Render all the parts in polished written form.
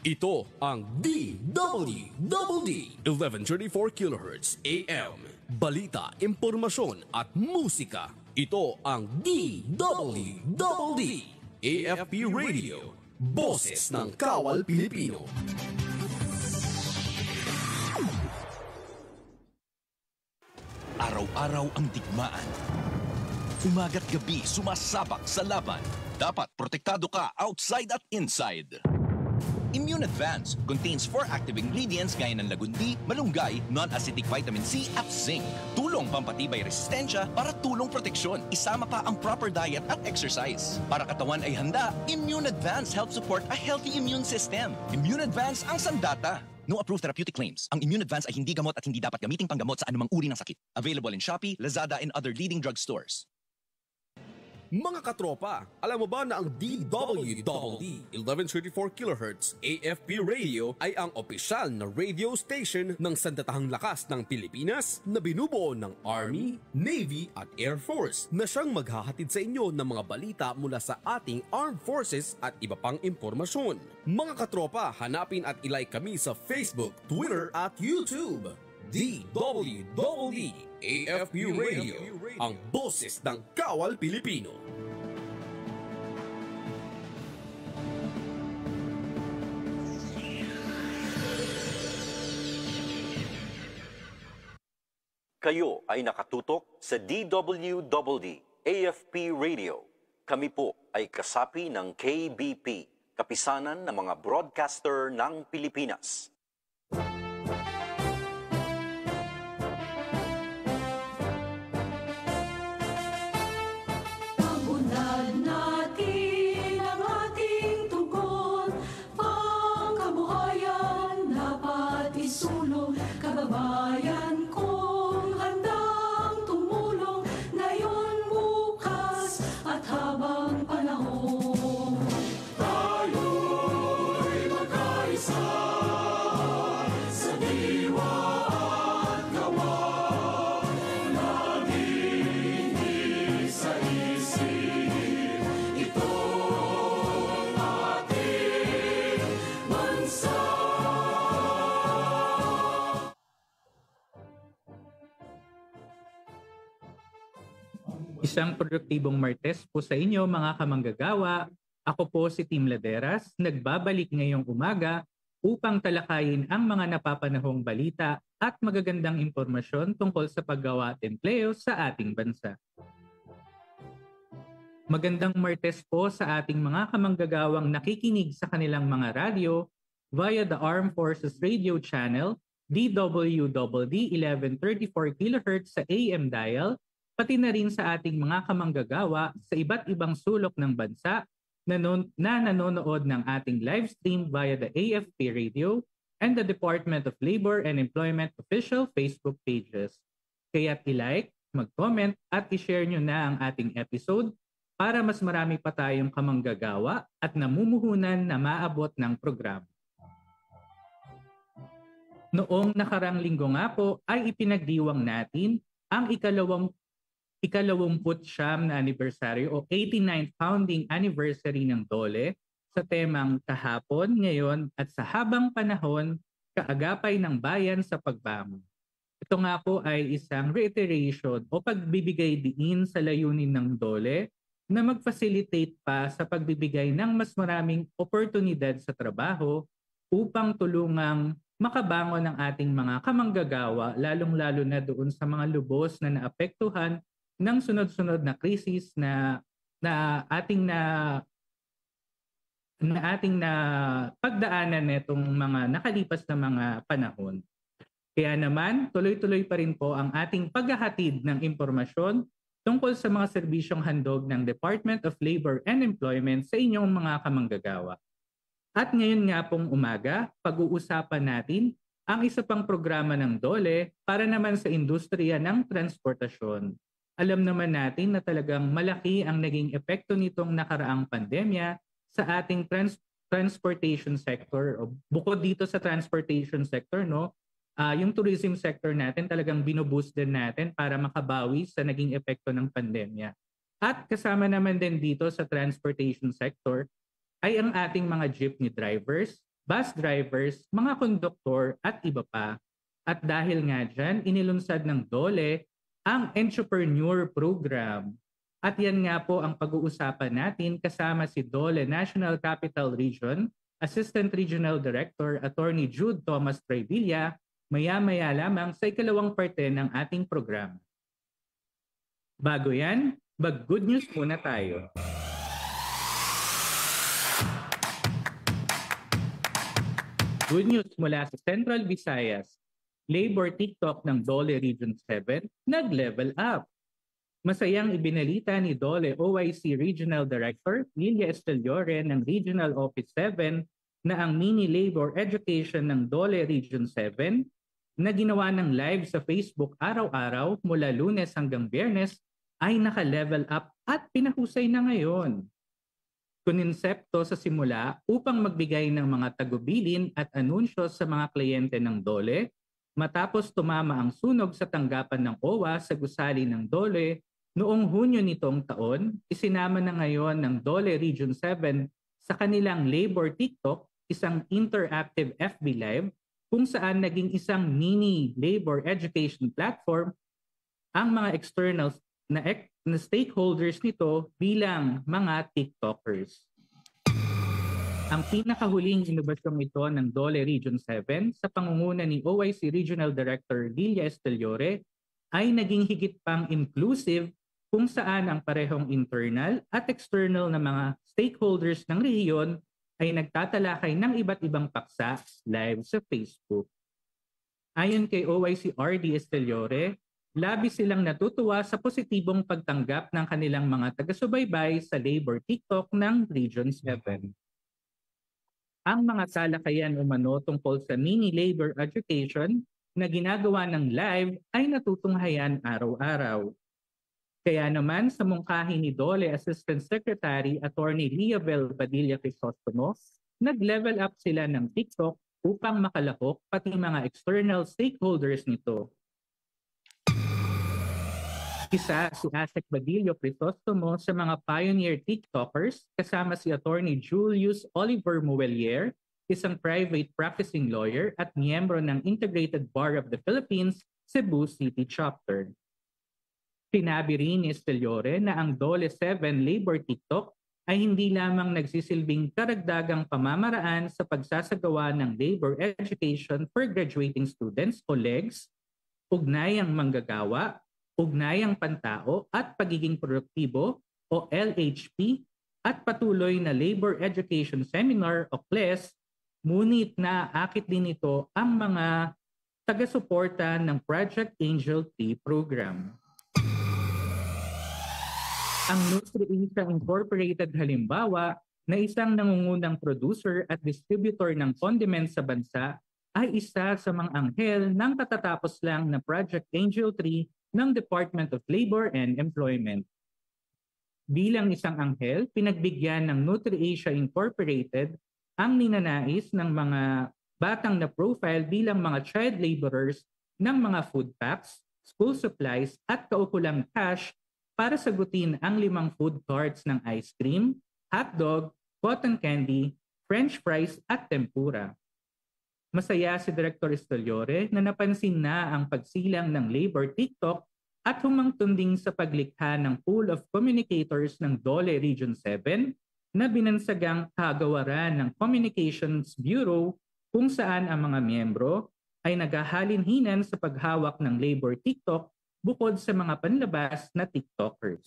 Ito ang DWDD 1134 kHz AM. Balita, impormasyon at musika. Ito ang DWDD AFP Radio. Boses ng Kawal Pilipino. Araw-araw ang digmaan. Umaga't gabi sumasabak sa laban. Dapat protektado ka outside at inside. Immune Advance contains 4 active ingredients gaya ng lagundi, malunggay, non-acidic vitamin C at zinc. Tulong pampatibay resistensya para tulong proteksyon. Isama pa ang proper diet at exercise. Para katawan ay handa, Immune Advance helps support a healthy immune system. Immune Advance ang sandata. No approved therapeutic claims. Ang Immune Advance ay hindi gamot at hindi dapat gamiting panggamot sa anumang uri ng sakit. Available in Shopee, Lazada, and other leading drugstores. Mga katropa, alam mo ba na ang DWDD 1134 kHz AFP Radio ay ang opisyal na radio station ng Sandatahang Lakas ng Pilipinas na binubuo ng Army, Navy at Air Force na siyang maghahatid sa inyo ng mga balita mula sa ating Armed Forces at iba pang impormasyon. Mga katropa, hanapin at ilike kami sa Facebook, Twitter at YouTube. DWDD AFP Radio, ang boses ng Kawal Pilipino. Kayo ay nakatutok sa DWDD AFP Radio. Kami po ay kasapi ng KBP, Kapisanan ng mga Broadcaster ng Pilipinas. Kababayan kong handang tumulong ngayon, bukas at habang panahon. Tayo'y magkaisa sa diwa at gawa, laging isa-isip itong ating bansa. Isang produktibong Martes po sa inyo mga kamanggagawa. Ako po si Tim Laderas, nagbabalik ngayong umaga upang talakayin ang mga napapanahong balita at magagandang impormasyon tungkol sa paggawa at empleo sa ating bansa. Magandang Martes po sa ating mga kamanggagawang nakikinig sa kanilang mga radyo via the Armed Forces Radio Channel, DWDD 1134 kHz sa AM dial, pati na rin sa ating mga kamanggagawa sa iba't ibang sulok ng bansa na nanonood ng ating live stream via the AFP Radio and the Department of Labor and Employment official Facebook pages. Kaya't i-like, mag-comment at i-share nyo na ang ating episode para mas marami pa tayong kamanggagawa at namumuhunan na maabot ng programa. Noong nakarang linggo nga po ay ipinagdiwang natin ang ikalawang 29 na anniversary o 89th founding anniversary ng DOLE sa temang kahapon, ngayon at sa habang panahon, kaagapay ng bayan sa pagbangon. Ito nga po ay isang reiteration o pagbibigay diin sa layunin ng DOLE na mag-facilitate pa sa pagbibigay ng mas maraming oportunidad sa trabaho upang tulungang makabangon ng ating mga kamanggagawa, lalong-lalo na doon sa mga lubos na naapektuhan ng sunod-sunod na krisis na ating na pagdaanan nitong mga nakalipas na mga panahon. Kaya naman, tuloy-tuloy pa rin po ang ating paghahatid ng impormasyon tungkol sa mga serbisyong handog ng Department of Labor and Employment sa inyong mga kamanggagawa. At ngayon nga pong umaga, pag-uusapan natin ang isa pang programa ng DOLE para naman sa industriya ng transportasyon. Alam naman natin na talagang malaki ang naging epekto nitong nakaraang pandemya sa ating transportation sector. O bukod dito sa transportation sector, yung tourism sector natin talagang binuboost din natin para makabawi sa naging epekto ng pandemya. At kasama naman din dito sa transportation sector ay ang ating mga jeepney drivers, bus drivers, mga konduktor at iba pa. At dahil nga dyan, inilunsad ng DOLE ang Entrepreneur Program. At yan nga po ang pag-uusapan natin kasama si DOLE National Capital Region, Assistant Regional Director, Attorney Jude Thomas Trevilla, maya-maya lamang sa ikalawang parte ng ating programa. Bago yan, mag-good news muna tayo. Good news mula sa Central Visayas. Labor TikTok ng DOLE Region 7 nag-level up. Masayang ibinalita ni DOLE OIC Regional Director Lilia Esteliore ng Regional Office 7 na ang mini labor education ng DOLE Region 7 na ginawa ng live sa Facebook araw-araw mula Lunes hanggang Biyernes ay naka-level up at pinahusay na ngayon. Konsepto sa simula upang magbigay ng mga tagubilin at anunsyo sa mga kliyente ng DOLE matapos tumama ang sunog sa tanggapan ng OWA sa gusali ng DOLE noong Hunyo nitong taon, isinama na ngayon ng DOLE Region 7 sa kanilang Labor TikTok, isang interactive FB Live kung saan naging isang mini labor education platform ang mga external na stakeholders nito bilang mga TikTokers. Ang pinakahuling inobasyong ito ng DOLE Region 7 sa pangunguna ni OIC Regional Director Lilia Esteliore ay naging higit pang inclusive kung saan ang parehong internal at external na mga stakeholders ng rehiyon ay nagtatalakay ng iba't ibang paksa live sa Facebook. Ayon kay OIC RD Esteliore, labis silang natutuwa sa positibong pagtanggap ng kanilang mga taga-subaybay sa Labor TikTok ng Region 7. Ang mga talakayan umano tungkol sa mini labor education na ginagawa ng live ay natutunghayan araw-araw. Kaya naman sa mungkahi ni DOLE Assistant Secretary Attorney Liabel Padilla Crisostomo, nag-level up sila ng TikTok upang makalahok pati mga external stakeholders nito. Isa si Asek Badillo Crisostomo sa mga pioneer TikTokers kasama si Attorney Julius Oliver Muelier, isang private practicing lawyer at miyembro ng Integrated Bar of the Philippines, Cebu City Chapter. Sinabi rin ni Esteliore na ang DOLE 7 Labor TikTok ay hindi lamang nagsisilbing karagdagang pamamaraan sa pagsasagawa ng labor education for graduating students o LEGS, ugnayang manggagawa, ugnayang pantao at pagiging produktibo o LHP at patuloy na Labor Education Seminar o CLES, ngunit naaakit din ito ang mga taga-suporta ng Project Angel 3 program. Ang Nutri-Asia Incorporated halimbawa na isang nangungunang producer at distributor ng condiments sa bansa ay isa sa mga anghel ng katatapos lang na Project Angel 3 ng Department of Labor and Employment. Bilang isang anghel, pinagbigyan ng Nutri-Asia Incorporated ang ninanais ng mga batang na profile bilang mga child laborers ng mga food packs, school supplies at kaukulang cash para sagutin ang 5 food carts ng ice cream, hotdog, cotton candy, french fries at tempura. Masaya si Director Esteliore na napansin na ang pagsilang ng Labor TikTok at humangtunding sa paglikha ng pool of communicators ng DOLE Region 7 na binansagang kagawaran ng Communications Bureau kung saan ang mga miyembro ay naghahalinhinan sa paghawak ng Labor TikTok bukod sa mga panlabas na TikTokers.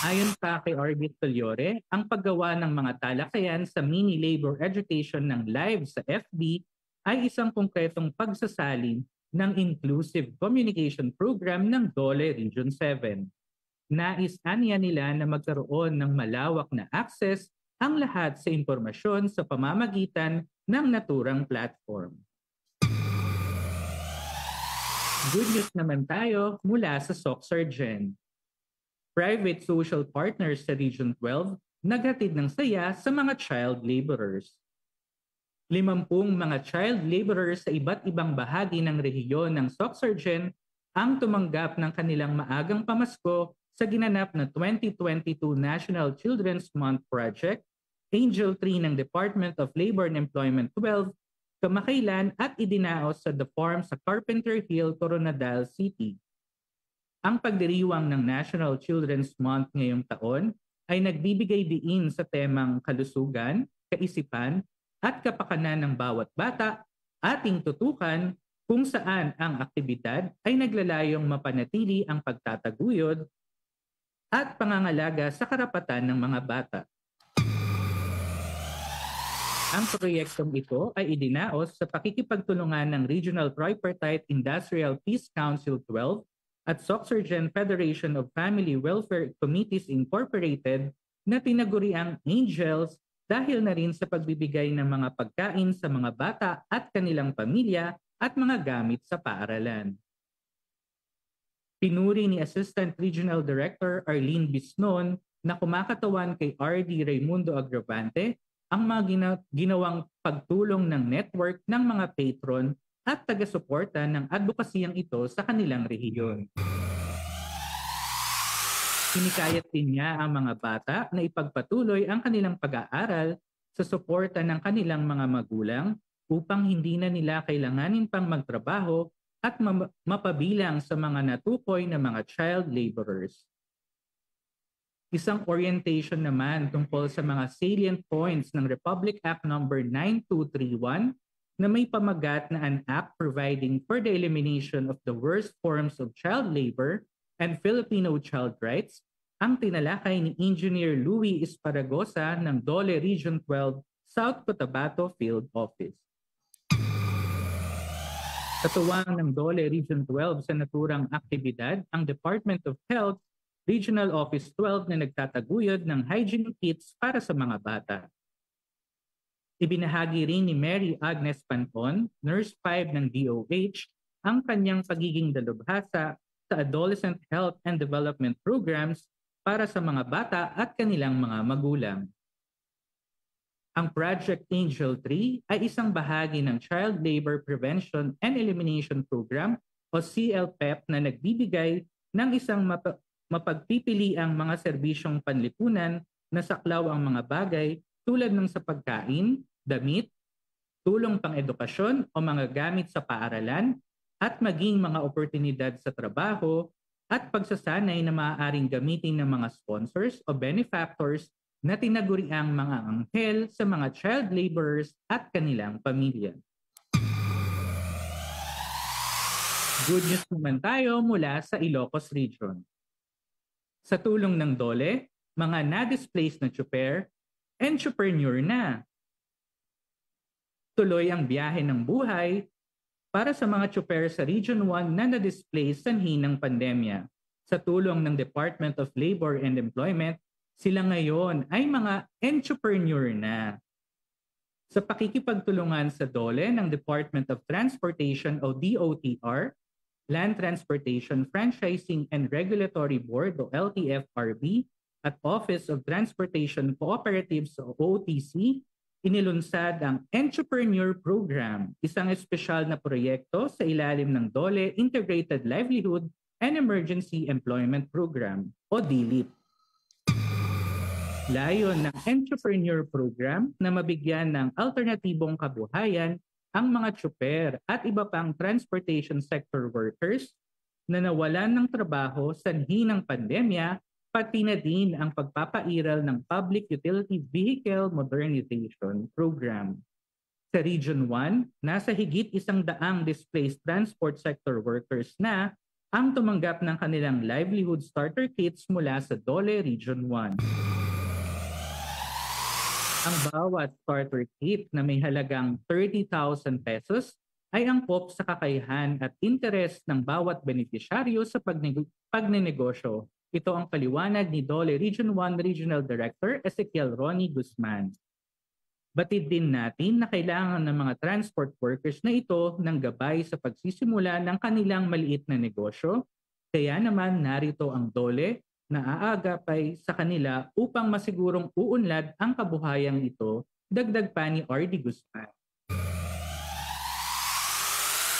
Ayon pa kay Orbit Esteliore, ang paggawa ng mga talakayan sa mini labor education ng live sa FB ay isang konkretong pagsasalin ng Inclusive Communication Program ng DOLE Region 7. Nais-aniya nila na magkaroon ng malawak na access ang lahat sa impormasyon sa pamamagitan ng naturang platform. Good news naman tayo mula sa SOCSARGEN. Private social partners sa Region 12 naghatid ng saya sa mga child laborers. 50 mga child laborers sa iba't ibang bahagi ng rehiyon ng SOCSARGEN ang tumanggap ng kanilang maagang pamasko sa ginanap na 2022 National Children's Month Project Angel Tree ng Department of Labor and Employment 12 kamakailan at idinaos sa The Farm sa Carpenter Hill, Coronadal City. Ang pagdiriwang ng National Children's Month ngayong taon ay nagbibigay diin sa temang kalusugan, kaisipan at kapakanan ng bawat bata. Ating tutukan kung saan ang aktibidad ay naglalayong mapanatili ang pagtataguyod at pangangalaga sa karapatan ng mga bata. Ang proyektong ito ay idinaos sa pakikipagtulungan ng Regional Tripartite Industrial Peace Council 12 at Soxergen Federation of Family Welfare Committees Incorporated na tinaguriang Angels dahil na rin sa pagbibigay ng mga pagkain sa mga bata at kanilang pamilya at mga gamit sa paaralan. Pinuri ni Assistant Regional Director Arlene Bisnon na kumakatawan kay R.D. Raimundo Agravante ang mga ginawang pagtulong ng network ng mga patron at taga-suporta ng advokasiyang ito sa kanilang rehiyon. Hinikayat din niya ang mga bata na ipagpatuloy ang kanilang pag-aaral sa suporta ng kanilang mga magulang upang hindi na nila kailanganin pang magtrabaho at mapabilang sa mga natukoy na mga child laborers. Isang orientation naman tungkol sa mga salient points ng Republic Act No. 9231 na may pamagat na an act providing for the elimination of the worst forms of child labor and Filipino child rights ang tinalakay ni Engineer Louis Esparagosa ng Dole Region 12 South Cotabato Field Office. Katuwang ng Dole Region 12 sa naturang aktibidad ang Department of Health Regional Office 12 na nagtataguyod ng hygiene kits para sa mga bata. Ibinahagi rin ni Mary Agnes Panton, Nurse 5 ng DOH, ang kanyang pagiging dalubhasa sa Adolescent Health and Development Programs para sa mga bata at kanilang mga magulang. Ang Project Angel Tree ay isang bahagi ng Child Labor Prevention and Elimination Program o CLPEP na nagbibigay ng isang mapagpipiliang mga serbisyong panlipunan na saklaw ang mga bagay tulad ng sa pagkain, damit, tulong pang-edukasyon o mga gamit sa paaralan at maging mga oportunidad sa trabaho at pagsasanay na maaaring gamitin ng mga sponsors o benefactors na tinaguriang mga anghel sa mga child laborers at kanilang pamilya. Good news naman tayo mula sa Ilocos Region. Sa tulong ng DOLE, mga na-displaced na tsuper, entrepreneur na. Tuloy ang biyahe ng buhay para sa mga tsuper sa Region 1 na na-displace sanhi ng pandemya. Sa tulong ng Department of Labor and Employment, sila ngayon ay mga entrepreneur na. Sa pakikipagtulungan sa DOLE ng Department of Transportation o DOTR, Land Transportation Franchising and Regulatory Board o LTFRB at Office of Transportation Cooperatives o OTC, inilunsad ang Entrepreneur Program, isang espesyal na proyekto sa ilalim ng DOLE Integrated Livelihood and Emergency Employment Program o DLEP. Layon ng Entrepreneur Program na mabigyan ng alternatibong kabuhayan ang mga tsuper at iba pang transportation sector workers na nawalan ng trabaho sanhi ng pandemya, pati na din ang pagpapairal ng Public Utility Vehicle Modernization Program. Sa Region 1, nasa higit 100 displaced transport sector workers na ang tumanggap ng kanilang livelihood starter kits mula sa DOLE Region 1. Ang bawat starter kit na may halagang 30,000 pesos ay angkop sa kakayahan at interes ng bawat benepisyaryo sa pagnenegosyo. Ito ang paliwanag ni DOLE Region 1 Regional Director Ezekiel Ronnie Guzman. Batid din natin na kailangan ng mga transport workers na ito ng gabay sa pagsisimula ng kanilang maliit na negosyo. Kaya naman narito ang DOLE na aagapay sa kanila upang masigurong uunlad ang kabuhayang ito, dagdag pa ni R.D. Guzman.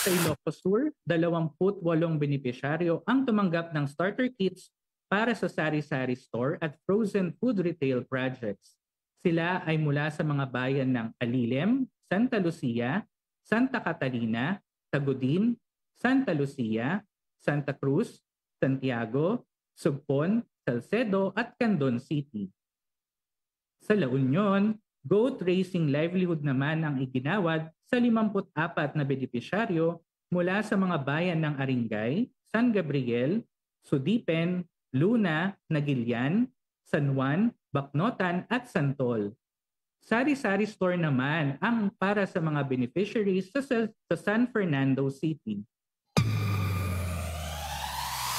Sa Ilocos Sur, 28 benepisyaryo ang tumanggap ng starter kits para sa sari-sari store at frozen food retail projects. Sila ay mula sa mga bayan ng Alilem, Santa Lucia, Santa Catalina, Tagudin, Santa Lucia, Santa Cruz, Santiago, Sugpon, Salcedo at Candon City. Sa La Union, goat racing livelihood naman ang iginawad sa 54 na benepisyaryo mula sa mga bayan ng Aringay, San Gabriel, Sudipen, Luna, Nagilian, San Juan, Bacnotan at Santol. Sari-sari store naman ang para sa mga beneficiaries sa San Fernando City.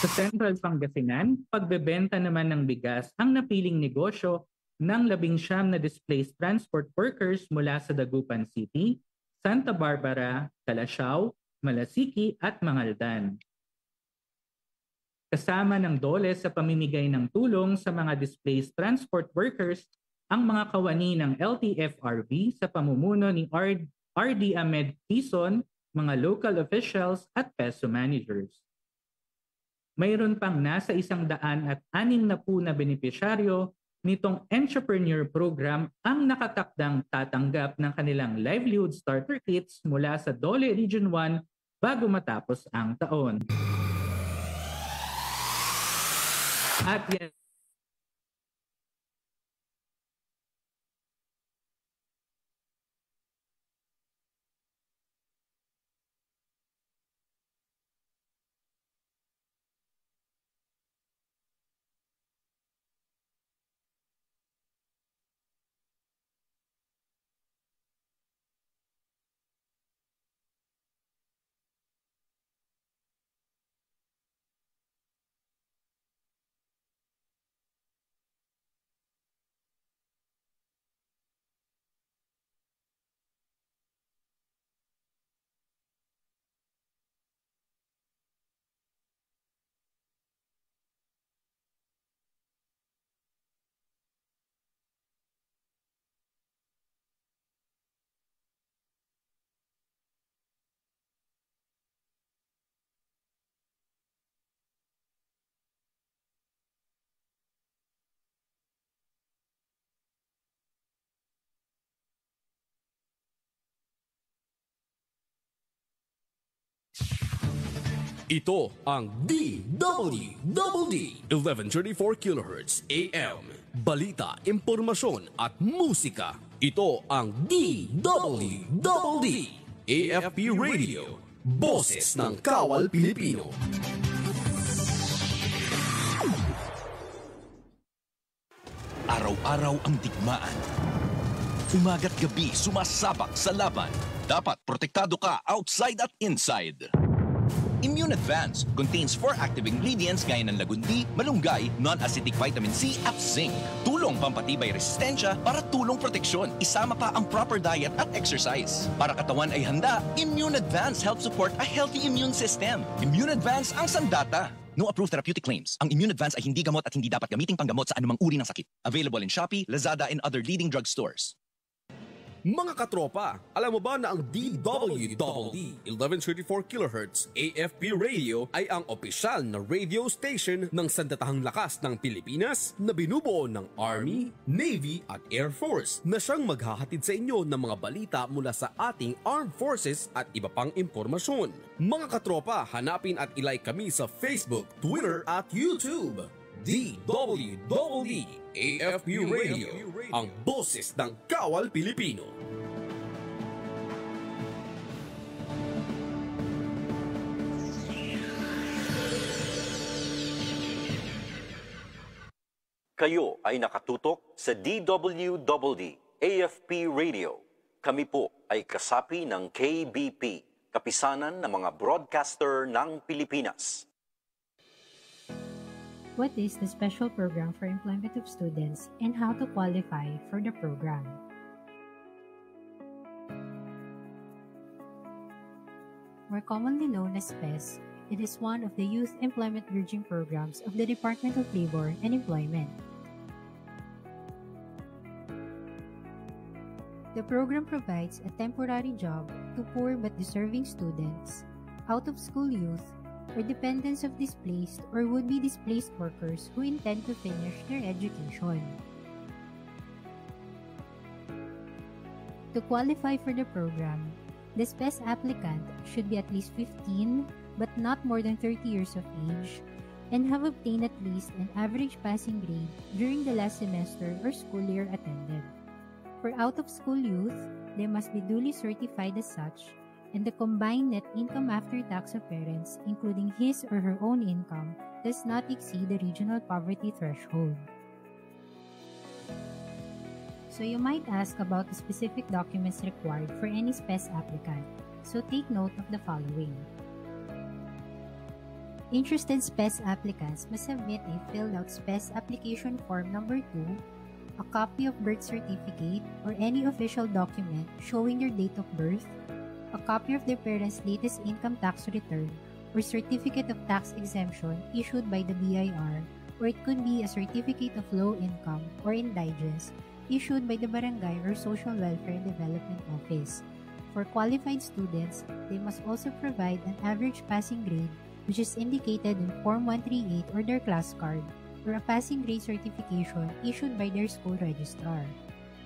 Sa Central Pangasinan, pagbebenta naman ng bigas ang napiling negosyo ng 19 na displaced transport workers mula sa Dagupan City, Santa Barbara, Calasiao, Malasiki at Mangaldan. Kasama ng DOLE sa pamimigay ng tulong sa mga displaced transport workers ang mga kawani ng LTFRB sa pamumuno ni RD Ahmed Quezon, mga local officials at PESO managers. Mayroon pang nasa 160 na benepisyaryo nitong entrepreneur program ang nakatakdang tatanggap ng kanilang livelihood starter kits mula sa DOLE Region 1 bago matapos ang taon. At yan, Ito ang DWD 1134 kHz AM. Balita, impormasyon at musika. Ito ang DWD AFP Radio. Boses ng Kawal Pilipino. Araw-araw ang digmaan. Umaga't gabi sumasabak sa laban. Dapat protektado ka outside at inside. Immune Advance contains 4 active ingredients gaya ng lagundi, malunggay, non-acidic vitamin C at zinc. Tulong pampatibay resistensya para tulong proteksyon. Isama pa ang proper diet at exercise. Para katawan ay handa, Immune Advance helps support a healthy immune system. Immune Advance ang sandata. No approved therapeutic claims. Ang Immune Advance ay hindi gamot at hindi dapat gamiting panggamot sa anumang uri ng sakit. Available in Shopee, Lazada, and other leading drugstores. Mga katropa, alam mo ba na ang DWD 1134 kHz AFP Radio ay ang opisyal na radio station ng Sandatahang Lakas ng Pilipinas na binubuo ng Army, Navy at Air Force na siyang maghahatid sa inyo ng mga balita mula sa ating Armed Forces at iba pang impormasyon. Mga katropa, hanapin at ilike kami sa Facebook, Twitter at YouTube. DWD AFP Radio, ang boses ng Kawal Pilipino. Kayo ay nakatutok sa DWD AFP Radio. Kami po ay kasapi ng KBP, Kapisanan ng mga Broadcaster ng Pilipinas. What is the Special Program for Employment of Students and how to qualify for the program? More commonly known as SPES, it is one of the Youth Employment Bridging Programs of the Department of Labor and Employment. The program provides a temporary job to poor but deserving students, out-of-school youth, or dependents of displaced or would-be displaced workers who intend to finish their education. To qualify for the program, the SPES applicant should be at least 15 but not more than 30 years of age and have obtained at least an average passing grade during the last semester or school year attended. For out-of-school youth, they must be duly certified as such, and the combined net income after tax of parents, including his or her own income, does not exceed the regional poverty threshold. So you might ask about the specific documents required for any SPES applicant, so take note of the following. Interested SPES applicants must submit a filled-out SPES application form number 2, a copy of birth certificate or any official document showing their date of birth, a copy of their parents' latest income tax return or certificate of tax exemption issued by the BIR, or it could be a certificate of low income or indigence issued by the barangay or social welfare and development office. For qualified students, they must also provide an average passing grade which is indicated in Form 138 or their class card, or a passing grade certification issued by their school registrar.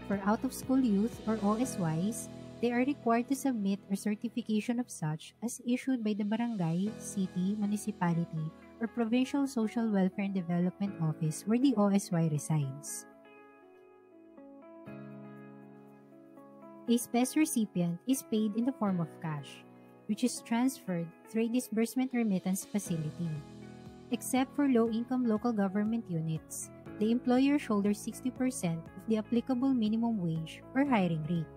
For out-of-school youth or OSYs, they are required to submit a certification of such as issued by the barangay, city, municipality, or provincial social welfare and development office where the OSY resides. A SPES recipient is paid in the form of cash, which is transferred through a disbursement remittance facility. Except for low-income local government units, the employer shoulders 60% of the applicable minimum wage or hiring rate,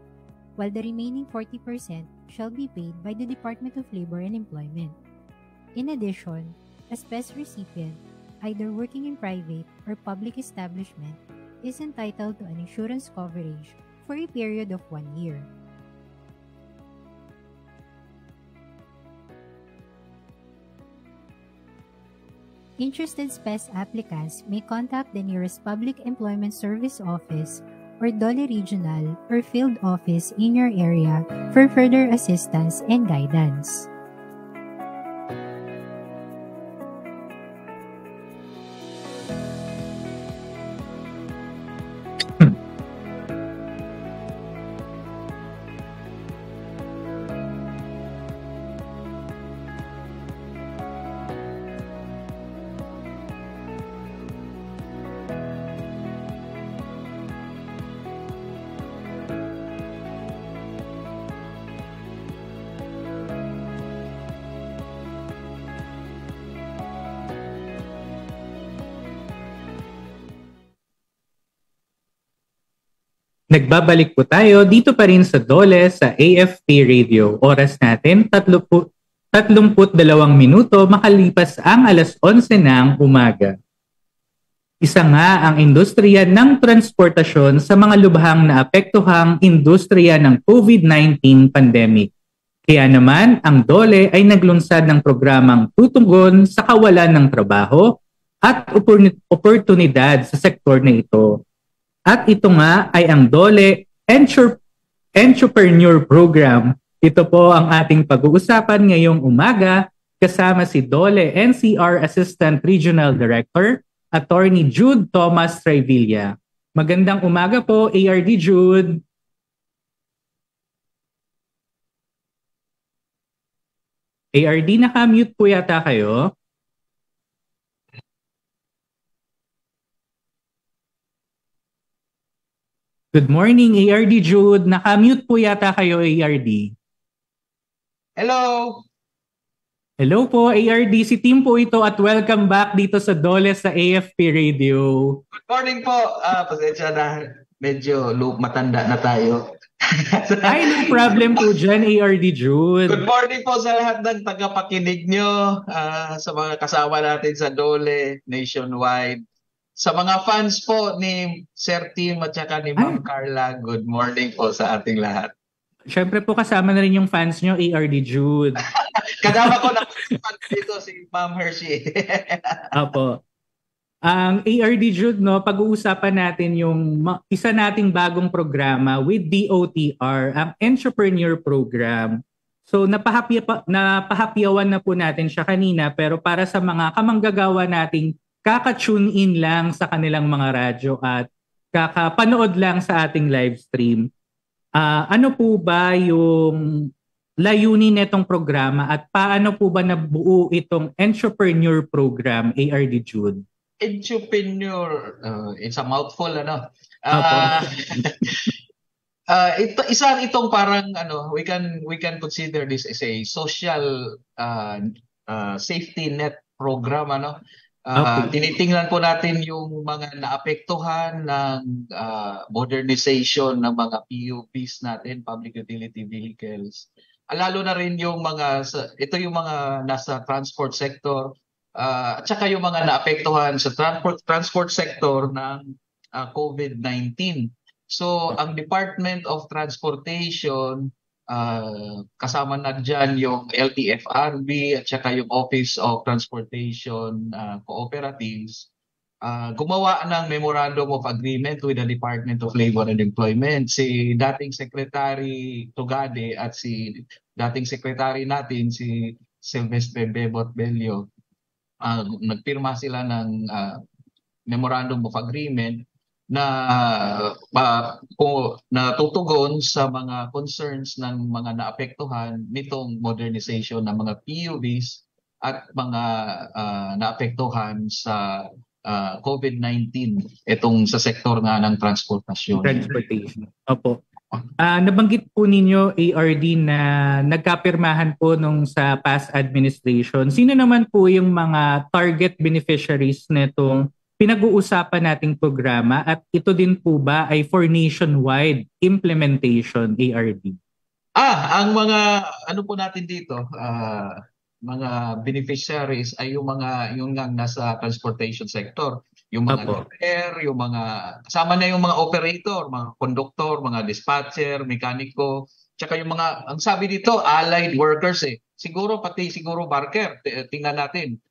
while the remaining 40% shall be paid by the Department of Labor and Employment. In addition, a SPES recipient, either working in private or public establishment, is entitled to an insurance coverage for a period of 1 year. Interested SPES applicants may contact the nearest Public Employment Service Office or DOLE Regional or Field Office in your area for further assistance and guidance. Nagbabalik po tayo dito pa rin sa DOLE sa AFP Radio. Oras natin, 32 minuto makalipas ang alas 11 ng umaga. Isa nga ang industriya ng transportasyon sa mga lubhang naapektuhang industriya ng COVID-19 pandemic. Kaya naman, ang DOLE ay naglunsad ng programang tutugon sa kawalan ng trabaho at oportunidad sa sektor na ito. At ito nga ay ang DOLE Entrepreneur Program. Ito po ang ating pag-uusapan ngayong umaga kasama si DOLE NCR Assistant Regional Director, Attorney Jude Thomas Trevilla. Magandang umaga po, ARD Jude. ARD, naka-mute po yata kayo. Good morning, ARD Jude. Naka-mute po yata kayo, ARD. Hello! Hello po, ARD. Si Tim po ito at welcome back dito sa DOLE sa AFP Radio. Good morning po. Pasensya na, medyo matanda na tayo. Ay, no problem po dyan, ARD Jude. Good morning po sa lahat ng tagapakinig nyo, sa mga kasama natin sa DOLE nationwide. Sa mga fans po ni Sir Tim at saka ni Ma'am Carla, good morning po sa ating lahat. Siyempre po kasama na rin yung fans nyo, ARD Jude. Kasama ko na dito si Ma'am Hershey. Apo. Ang ARD Jude, no, pag-uusapan natin yung isa nating bagong programa with DOTR, ang Entrepreneur Program. So napahapyawan na po natin siya kanina, pero para sa mga kamanggagawa nating kaka-tune in lang sa kanilang mga radyo at kakapanood lang sa ating live stream. Ano po ba yung layunin nitong programa at paano po ba nabuo itong entrepreneur program, ARD Jude? Entrepreneur, it's a mouthful, ano? Opo. Itong parang we can consider this as a social safety net program, ano. Okay. Tinitingnan po natin yung mga naapektuhan ng modernization ng mga PUVs natin, public utility vehicles. Lalo na rin yung ito yung mga nasa transport sector, at saka yung mga naapektuhan sa transport sector ng COVID-19. So, ang Department of Transportation, kasama na dyan yung LTFRB at saka yung Office of Transportation Cooperatives, gumawa ng Memorandum of Agreement with the Department of Labor and Employment. Si dating Secretary Tugade at si dating Secretary natin, si Silvestre Bebot Bello, nagpirma sila ng Memorandum of Agreement na tutugon sa mga concerns ng mga naapektuhan nitong modernization ng mga PUVs at mga naapektuhan sa COVID-19 itong sa sektor nga ng transportasyon. Transportation. Opo. Nabanggit po ninyo, ARD, na nagkapirmahan po nung sa past administration. Sino naman po yung mga target beneficiaries nitong pinag-uusapan nating programa at ito din po ba ay for nationwide implementation, ARD? Ang mga po natin dito, mga beneficiaries ay yung nga nasa transportation sector, yung mga repair, yung mga kasama na yung mga operator, mga conductor, mga dispatcher, mekaniko, tsaka yung mga, ang sabi dito, allied workers siguro barker, tingnan natin.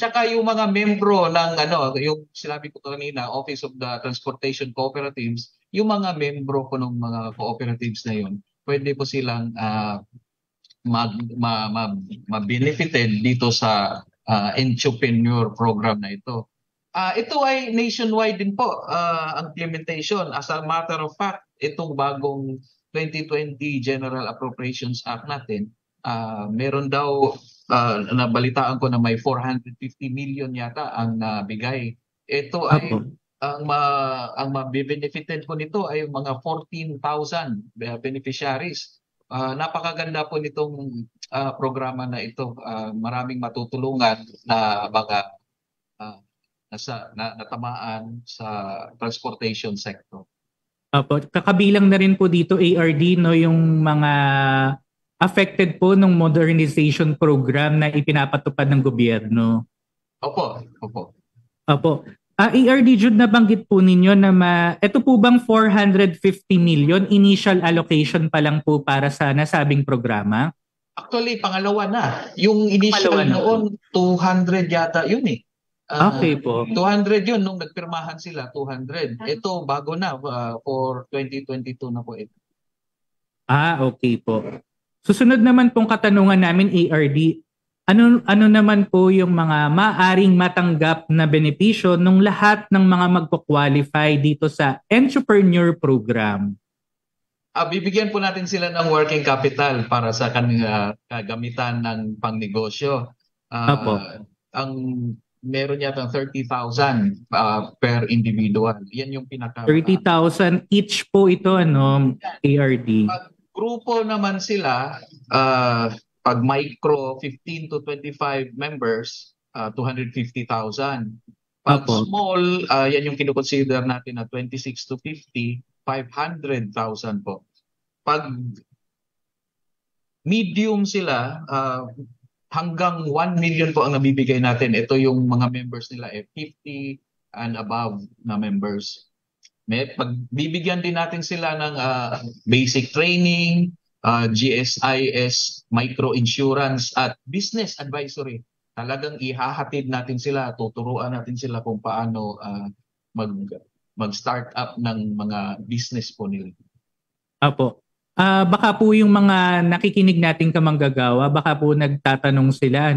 Tsaka yung mga membro ng yung sinabi ko kanina, Office of the Transportation Cooperatives, yung mga membro ko ng mga cooperatives na yun, pwede po silang ma-benefited dito sa entrepreneur program na ito. Ito ay nationwide din po ang implementation. As a matter of fact, itong bagong 2020 General Appropriations Act natin, meron daw nabalitaan ko na may 450 million yata ang bigay. Ito ay ang mabe-benefited po nito ay mga 14,000 beneficiaries. Napakaganda po nitong programa na ito. Maraming matutulungan na mga natamaan sa transportation sector. Opo, kakabilang na rin po dito, ARD, no, yung mga affected po ng modernization program na ipinapatupad ng gobyerno. Opo. ARD, Jude, nabanggit po ninyo na ito po bang 450 million initial allocation pa lang po para sa nasabing programa? Actually, pangalawa na. Yung initial noon, 200 yata yun eh. Okay po. 200 yun nung nagpirmahan sila, 200. Ito bago na for 2022 na po ito. Okay po. Susunod naman pong katanungan namin, ARD, ano naman po yung mga maaring matanggap na benepisyo ng lahat ng mga magko-qualify dito sa entrepreneur program? Bibigyan po natin sila ng working capital para sa kanilang kagamitan ng pangnegosyo. Ang meron yata 30,000 per individual. Yan yung pinaka 30,000 each po ito, ARD. Grupo naman sila, pag micro 15 to 25 members, 250,000. Pag small, yan yung kinukonsider natin na 26 to 50, 500,000 po. Pag medium sila, hanggang 1 million po ang nabibigay natin. Ito yung mga members nila 50 and above na members. Pagbibigyan din natin sila ng basic training, GSIS, micro-insurance at business advisory. Talagang ihahatid natin sila, tuturuan natin sila kung paano mag-start up ng mga business po nila. Apo. Baka po yung mga nakikinig nating kamanggagawa, baka po nagtatanong sila,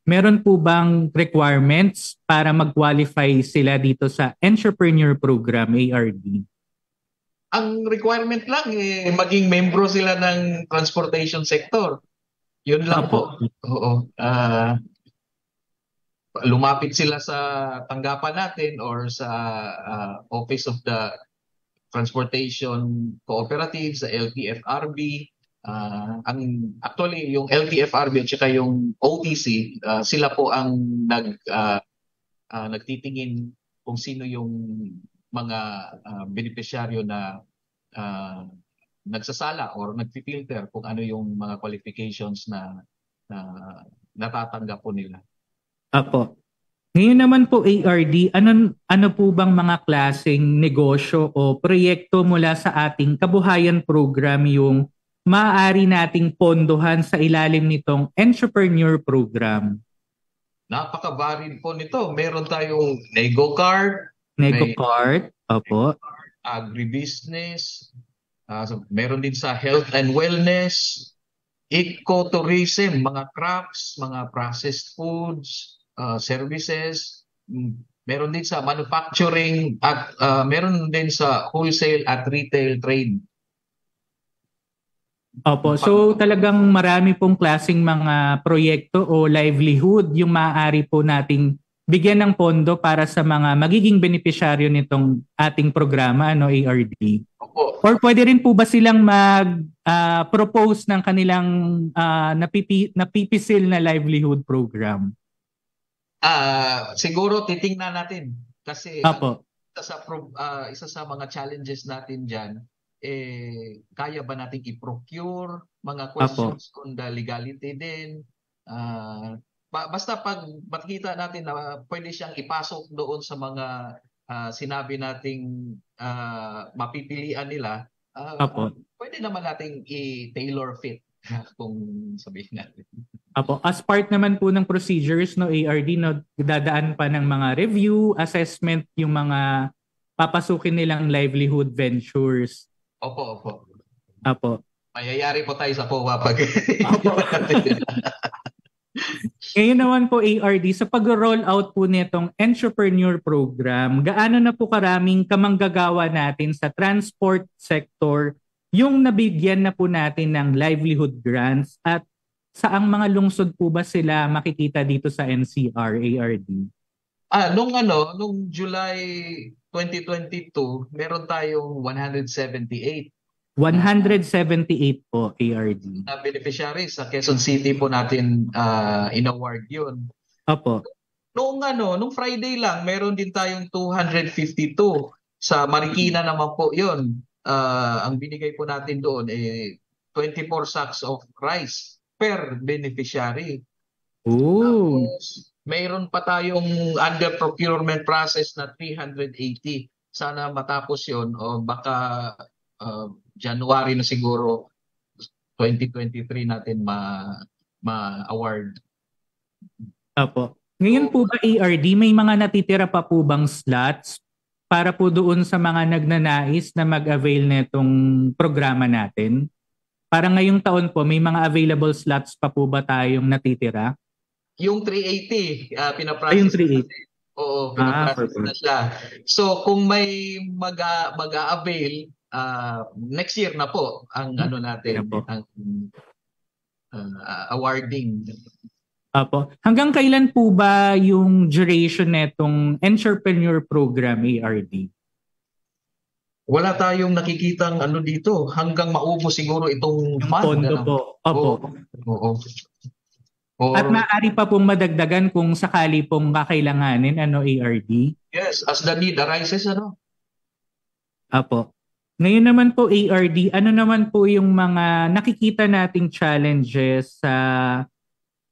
meron po bang requirements para mag-qualify sila dito sa entrepreneur program, ARD? ang requirement lang maging membro sila ng transportation sector. Yun lang po. Oo. Lumapit sila sa tanggapan natin or sa Office of the Transportation Cooperative, sa LTFRB. Actually, yung LTFRB at saka yung OTC, sila po ang nagtitingin kung sino yung mga benepisyaryo na nagsasala or nagpipilter kung ano yung mga qualifications na natatanggap po nila. Apo. Ngayon naman po ARD, ano po bang mga klaseng negosyo o proyekto mula sa ating kabuhayan program yung maaari nating pondohan sa ilalim nitong entrepreneur program? Napaka-varied po nito. Meron tayong Nego Card, opo. Agribusiness, meron din sa health and wellness, ecotourism, mga crafts, mga processed foods, services, meron din sa manufacturing at meron din sa wholesale at retail trade. Opo, so talagang marami pong klaseng mga proyekto o livelihood yung maaari po nating bigyan ng pondo para sa mga magiging benepisyaryo nitong ating programa, ARD. Opo. Or pwede rin po ba silang mag-propose ng kanilang napipisil na livelihood program? Siguro titingnan natin kasi Apo. isa sa mga challenges natin dyan, kaya ba natin i-procure mga questions on the legality din. Basta pag makita natin na pwede siyang ipasok doon sa mga sinabi nating mapipilian nila, pwede naman nating i-tailor fit kung sabihin natin. Apo, as part naman po ng procedures ARD, dadaan pa ng mga review, assessment yung mga papasukin nilang livelihood ventures. Opo. Apo. Mayayari po tayo sa POA pag Ngayon naman po ARD, sa pag-roll out po nitong entrepreneur program, gaano na po karaming kamanggagawa natin sa transport sector yung nabigyan na po natin ng livelihood grants at saang mga lungsod po ba sila makikita dito sa NCR ARD? Nung July 2022, meron tayong 178 po ARD. Beneficiaries sa Quezon City po natin in-award yun. Opo. Nung Friday lang, meron din tayong 252 sa Marikina naman po yun. Ang binigay po natin doon 24 sacks of rice per beneficiary. Tapos, mayroon pa tayong under procurement process na 380. Sana matapos yun o baka January na siguro 2023 natin ma-award. Apo. Ngayon po ba ARD, may mga natitira pa po bang slots para po doon sa mga nagnanais na mag-avail nitong programa natin? Para ngayong taon po, may mga available slots pa po ba tayong natitira? Yung 380, pinaprocess. Yung 380. Oo, pinaprocess na siya. So kung may mag-a-avail, next year na po ang natin, ang awarding. Apo. Hanggang kailan po ba yung duration netong entrepreneur program ARD? Wala tayong nakikitang dito hanggang maubos siguro itong yung pondo po. Opo. Oo. At maaari pa pong madagdagan kung sakali pong kakailanganin ARD? Yes, as the need arises Apo. Ngayon naman po ARD, ano naman po yung mga nakikita nating challenges sa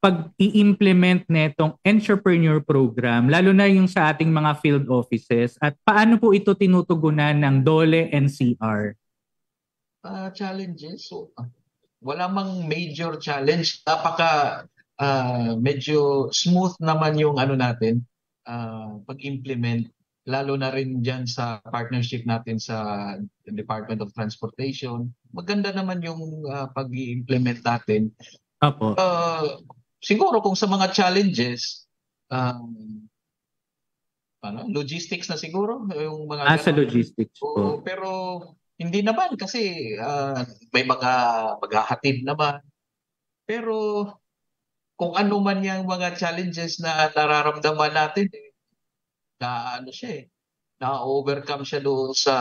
pag-i-implement netong entrepreneur program, lalo na yung sa ating mga field offices, at paano po ito tinutugunan ng DOLE NCR? Challenges? Wala mang major challenge. Medyo smooth naman yung natin pag-implement, lalo na rin dyan sa partnership natin sa Department of Transportation. Maganda naman yung pag-i-implement natin. Apo. Siguro kung sa mga challenges, logistics na siguro. Yung mga sa logistics po. Pero Hindi naman kasi may mga maghahatid naman. Pero kung ano man yung mga challenges na nararamdaman natin, na ano siya na-overcome siya doon sa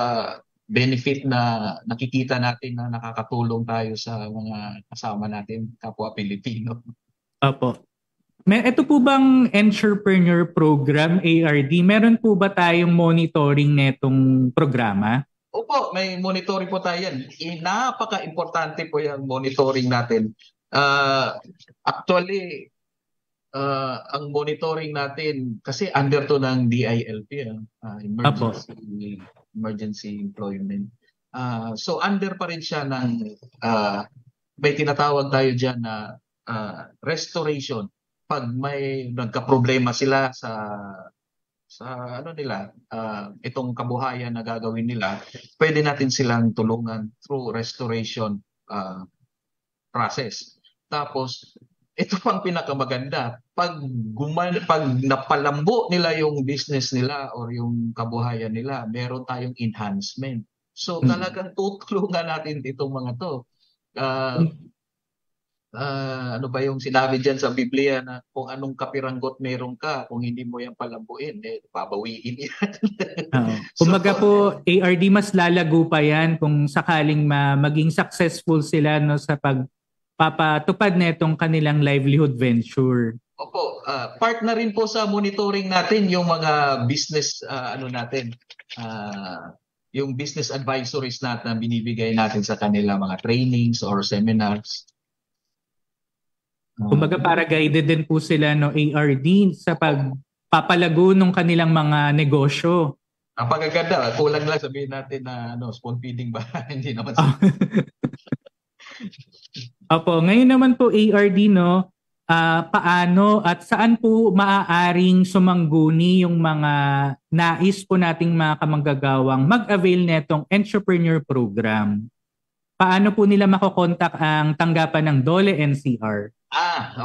benefit na nakikita natin na nakakatulong tayo sa mga kasama natin, kapwa Pilipino. Opo. Ito po bang entrepreneur program, ARD? Meron po ba tayong monitoring netong programa? Opo, may monitoring po tayo yan. Napaka-importante po yung monitoring natin. Actually, ang monitoring natin, kasi under to ng DILP, emergency employment. So under pa rin siya ng, may tinatawag tayo dyan na restoration. Pag may nagka-problema sila sa ano nila, itong kabuhayan na gagawin nila, pwede natin silang tulungan through restoration process. Tapos, ito pang pinakamaganda, pag napalambo nila yung business nila or yung kabuhayan nila, meron tayong enhancement. So talagang tutulungan natin itong mga to. Ano ba yung sinabi dyan sa Biblia na kung anong kapiranggot meron ka, kung hindi mo yan palambuin, pabawiin yan. Kumbaga po, ARD, mas lalago pa yan kung sakaling maging successful sila no, sa pagpapatupad na itong kanilang livelihood venture. Opo, part na rin po sa monitoring natin yung mga business, yung business advisories natin na binibigay natin sa kanila, mga trainings or seminars. Kumbaga para guided din po sila no ARD sa pagpapalago ng kanilang mga negosyo. Ang pagkaganda, kulang lang sabihin natin na spoon feeding ba? Hindi naman. Opo, ngayon naman po ARD no, paano at saan po maaaring sumangguni yung mga nais po nating mga kamanggagawang mag-avail netong entrepreneur program? Paano po nila makokontak ang tanggapan ng DOLE NCR?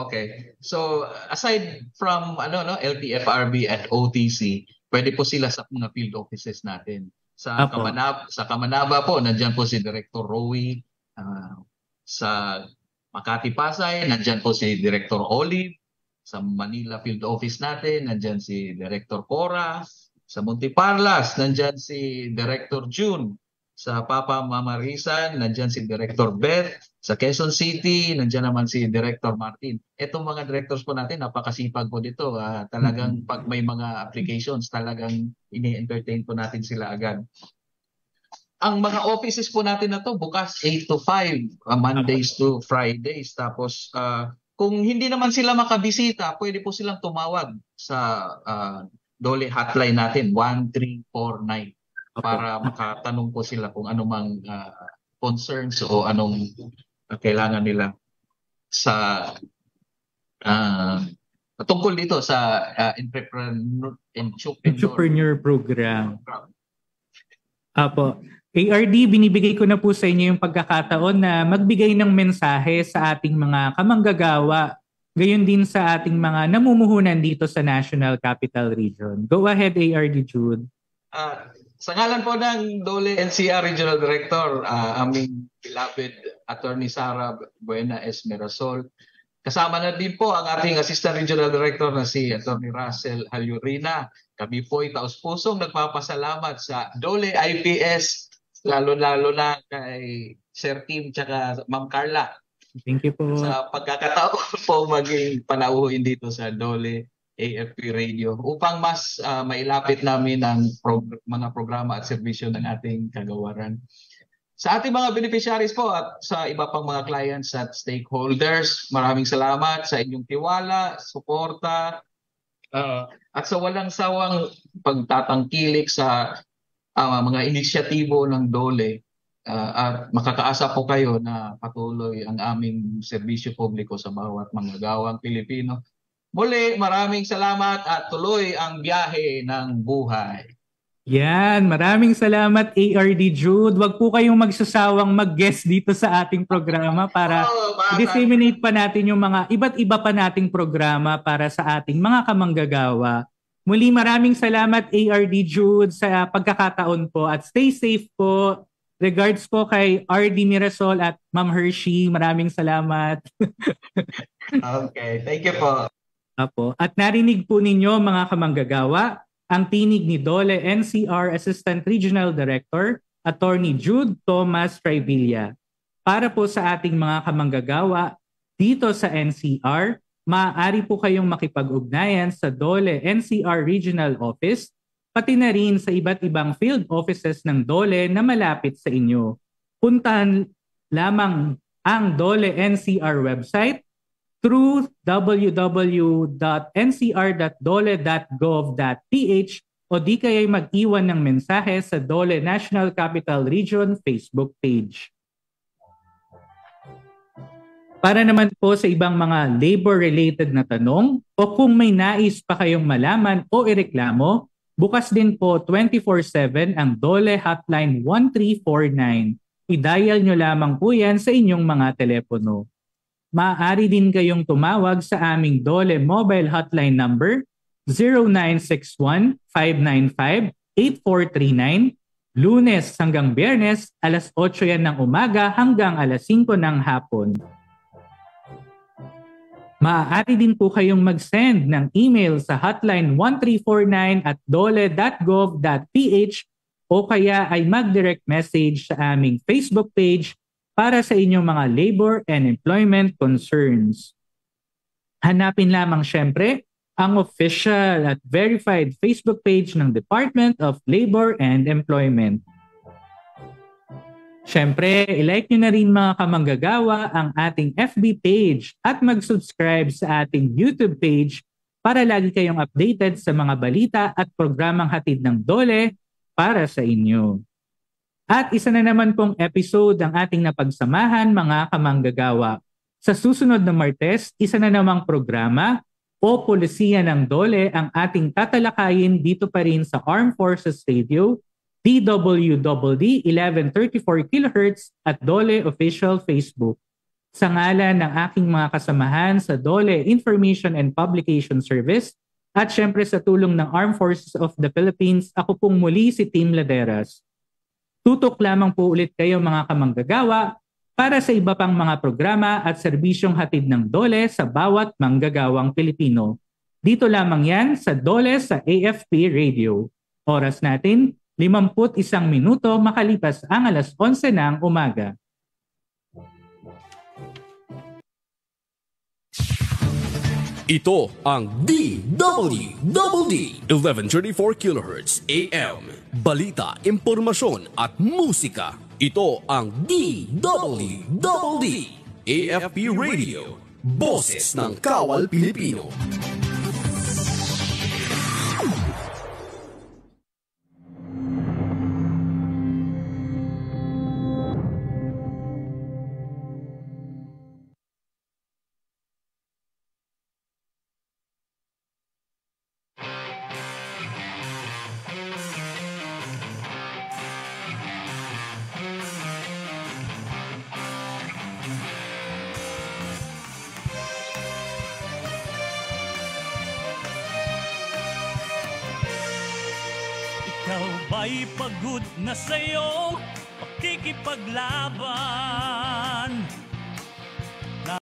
Okay. So aside from LTFRB at OTC, pwede po sila sa mga field offices natin. Sa Kamanaba po, nandiyan po si Director Rowie. Sa Makati Pasay, nandiyan po si Director Olive. Sa Manila field office natin, nandiyan si Director Cora. Sa Monteparlas, nandiyan si Director June. Sa Papa Mamarisan, nandiyan si Director Beth. Sa Quezon City, nandiyan naman si Director Martin. Itong mga directors po natin, napakasipag po dito. Talagang pag may mga applications, talagang ini-entertain po natin sila agad. Ang mga offices po natin na to bukas 8 to 5, Mondays to Fridays. Tapos kung hindi naman sila makabisita, pwede po silang tumawag sa DOLE hotline natin, 1349. Para makatanong po sila kung anumang concerns o anong kailangan nila sa tungkol dito sa entrepreneur program. Apo. ARD, binibigay ko na po sa inyo yung pagkakataon na magbigay ng mensahe sa ating mga kamanggagawa, gayon din sa ating mga namumuhunan dito sa National Capital Region. Go ahead, ARD Jude. Sa ngalan po ng DOLE NCR Regional Director, aming beloved Attorney Sara Buena Esmerasol. Kasama na din po ang ating Assistant Regional Director na si Attorney Russell Halyurina. Kami po ay taus-pusong nagpapasalamat sa DOLE IPS, lalo-lalo na kay Sir Tim tsaka Ma'am Carla. Thank you po. Sa pagkakataon po maging panauhin dito sa DOLE AFP Radio upang mas mailapit namin ang mga programa at serbisyo ng ating kagawaran. Sa ating mga beneficiaries po at sa iba pang mga clients at stakeholders, maraming salamat sa inyong tiwala, suporta, at sa walang sawang pagtatangkilik sa mga inisyatibo ng DOLE. At makakaasa po kayo na patuloy ang aming serbisyo publiko sa bawat manggagawang Pilipino. Muli, maraming salamat at tuloy ang biyahe ng buhay. Yan, maraming salamat ARD Jude. Huwag po kayong magsasawang mag-guest dito sa ating programa para disseminate pa natin yung mga iba't iba pa nating programa para sa ating mga kamanggagawa. Muli, maraming salamat ARD Jude sa pagkakataon po at stay safe po. Regards po kay RD Mirasol at Ma'am Hershey. Maraming salamat. Okay, thank you po. Apo. At narinig po ninyo mga kamanggagawa ang tinig ni Dole NCR Assistant Regional Director, Attorney Jude Thomas Trivilla. Para po sa ating mga kamanggagawa dito sa NCR, maaari po kayong makipag-ugnayan sa Dole NCR Regional Office, pati na rin sa iba't ibang field offices ng Dole na malapit sa inyo. Puntahan lamang ang Dole NCR website through www.ncr.dole.gov.ph o di kaya'y mag-iwan ng mensahe sa Dole National Capital Region Facebook page. Para naman po sa ibang mga labor-related na tanong o kung may nais pa kayong malaman o ireklamo, bukas din po 24/7 ang Dole Hotline 1349. I-dial nyo lamang po yan sa inyong mga telepono. Maaari din kayong tumawag sa aming Dole mobile hotline number 0961-595-8439, Lunes hanggang Biyernes, alas 8 yan ng umaga hanggang alas 5 ng hapon. Maaari din po kayong mag-send ng email sa hotline 1349@dole.gov.ph o kaya ay mag-direct message sa aming Facebook page para sa inyong mga labor and employment concerns. Hanapin lamang syempre ang official at verified Facebook page ng Department of Labor and Employment. Syempre, ilike nyo na rin mga kamanggagawa ang ating FB page at mag-subscribe sa ating YouTube page para lagi kayong updated sa mga balita at programang hatid ng Dole para sa inyo. At isa na naman pong episode ang ating napagsamahan mga kamanggagawa. Sa susunod na Martes, isa na namang programa o Pulisiya ng Dole ang ating tatalakayin dito pa rin sa Armed Forces Radio, DWDD 1134 kHz at Dole Official Facebook. Sa ngalan ng aking mga kasamahan sa Dole Information and Publication Service at syempre sa tulong ng Armed Forces of the Philippines, ako pong muli si Tim Laderas. Tutok lamang po ulit kayo mga kamanggagawa para sa iba pang mga programa at serbisyong hatid ng Dole sa bawat manggagawang Pilipino. Dito lamang yan sa Dole sa AFP Radio. Oras natin, 51 minuto makalipas ang alas 11 ng umaga. Ito ang DWDD 1134 kHz AM. Balita, impormasyon at musika. Ito ang DWDD AFP Radio. Boses ng Kawal Pilipino. Ikaw ba'y pagod na sa'yo pakikipaglaban?